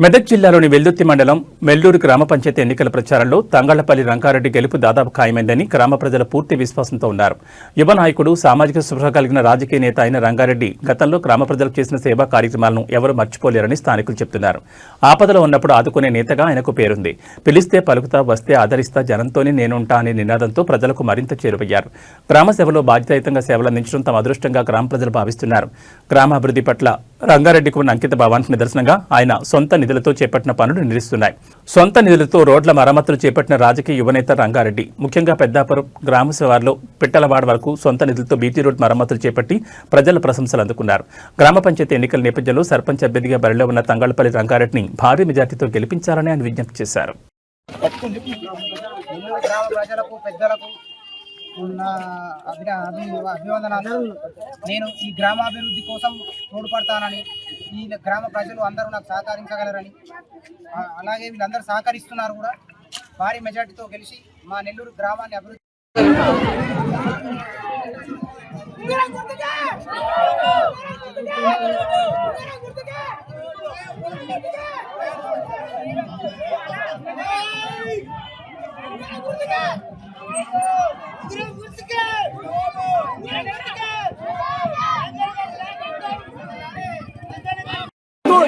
మెదక్ జిల్లాలోని వెల్దుర్తి మండలం మెల్లూరు గ్రామ పంచాయతీ ఎన్నికల ప్రచారంలో తంగళ్లపల్లి రంగారెడ్డి గెలుపు దాదాపు ఖాయమైందని గ్రామ ప్రజల పూర్తి విశ్వాసంతో ఉన్నారు. యువ నాయకుడు, సామాజిక స్పృహ కలిగిన రాజకీయ నేత అయిన రంగారెడ్డి గతంలో గ్రామ ప్రజలకు చేసిన సేవా కార్యక్రమాలను ఎవరూ మర్చిపోలేరని స్థానికులు చెబుతున్నారు. ఆపదలో ఉన్నప్పుడు ఆదుకునే నేతగా ఆయనకు పేరుంది. పిలిస్తే పలుకుతా, వస్తే ఆదరిస్తా, జనంతోనే నేనుంటా అనే నినాదంతో ప్రజలకు మరింత చేరువయ్యారు. గ్రామ సేవలో బాధ్యతాయుతంగా సేవలందించడం తమ అదృష్టంగా గ్రామ ప్రజలు భావిస్తున్నారు. గ్రామాభివృద్ధి పట్ల రంగారెడ్డికి ఉన్న అంకిత భావానికి నిదర్శనంగా ఆయన సొంత నిధులతో చేపట్టిన పనులు నిలుస్తున్నాయి. సొంత నిధులతో రోడ్ల మరమ్మతులు చేపట్టిన రాజకీయ యువనేత రంగారెడ్డి ముఖ్యంగా పెద్దాపురం గ్రామ శివార్లో పిట్టలవాడ వరకు సొంత నిధులతో బీటీ రోడ్ మరమ్మతులు చేపట్టి ప్రజల ప్రశంసలు అందుకున్నారు. గ్రామ పంచాయతీ ఎన్నికల నేపథ్యంలో సర్పంచ్ అభ్యర్థిగా బరిలో ఉన్న తంగళ్లపల్లి రంగారెడ్డిని భారీ మెజార్టీతో గెలిపించాలని ఆయన విజ్ఞప్తి చేశారు. అభివందనాలు. నేను ఈ గ్రామాభివృద్ధి కోసం తోడ్పడతానని, ఈ గ్రామ ప్రజలు అందరూ నాకు సహకరించగలరని, అలాగే వీళ్ళందరూ సహకరిస్తున్నారు కూడా. భారీ మెజార్టీతో గెలిచి మా నెల్లూరు గ్రామాన్ని అభివృద్ధి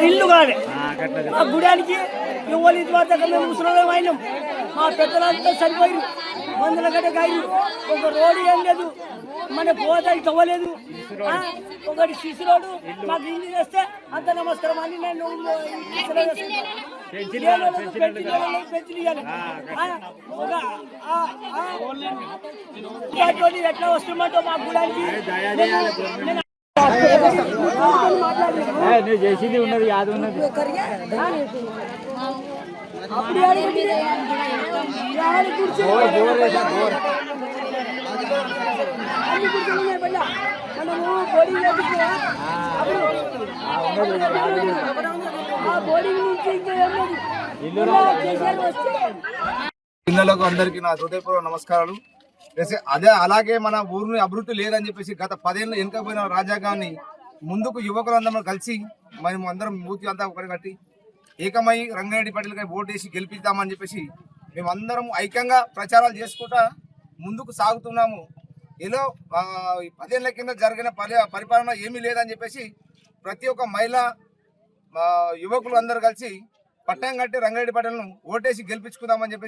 ఇల్లు కాదు మా గుడానికి ఎవరి ద్వారా మేము ముసలిం అయినాం. మా పెద్దలంతా చనిపోయి వందల గడ్డ కాయలు, ఒక రోడ్డు ఏం లేదు, మన పోతాయి తవ్వలేదు. ఒకటి శిశురోడు మాకు ఇల్లు చేస్తే అంత నమస్కారం అని నేను ఎట్లా వస్తున్నట్టు మా గుడానికి చేసింది ఉన్నది యాది ఉన్నది. పిల్లలకు అందరికీ నా హృదయపూర్వక నమస్కారాలు. అదే అలాగే మన ఊరిని అభివృద్ధి లేదని చెప్పేసి గత 10 ఏళ్ళు వెనుకపోయిన రాజ్యాంగాన్ని ముందుకు యువకులందరూ కలిసి మేము అందరం మూతి అంతా ఒకటి కట్టి ఏకమై రంగారెడ్డి పటేల్కి ఓటేసి గెలిపిద్దామని చెప్పేసి మేమందరం ఐక్యంగా ప్రచారాలు చేసుకుంటా ముందుకు సాగుతున్నాము. ఏదో 10 ఏళ్ల కింద జరిగిన పరిపాలన ఏమీ లేదని చెప్పేసి ప్రతి ఒక్క మహిళ యువకులు అందరూ కలిసి పట్టం కట్టి రంగారెడ్డి పటేల్ను ఓటేసి గెలిపించుకుందామని చెప్పేసి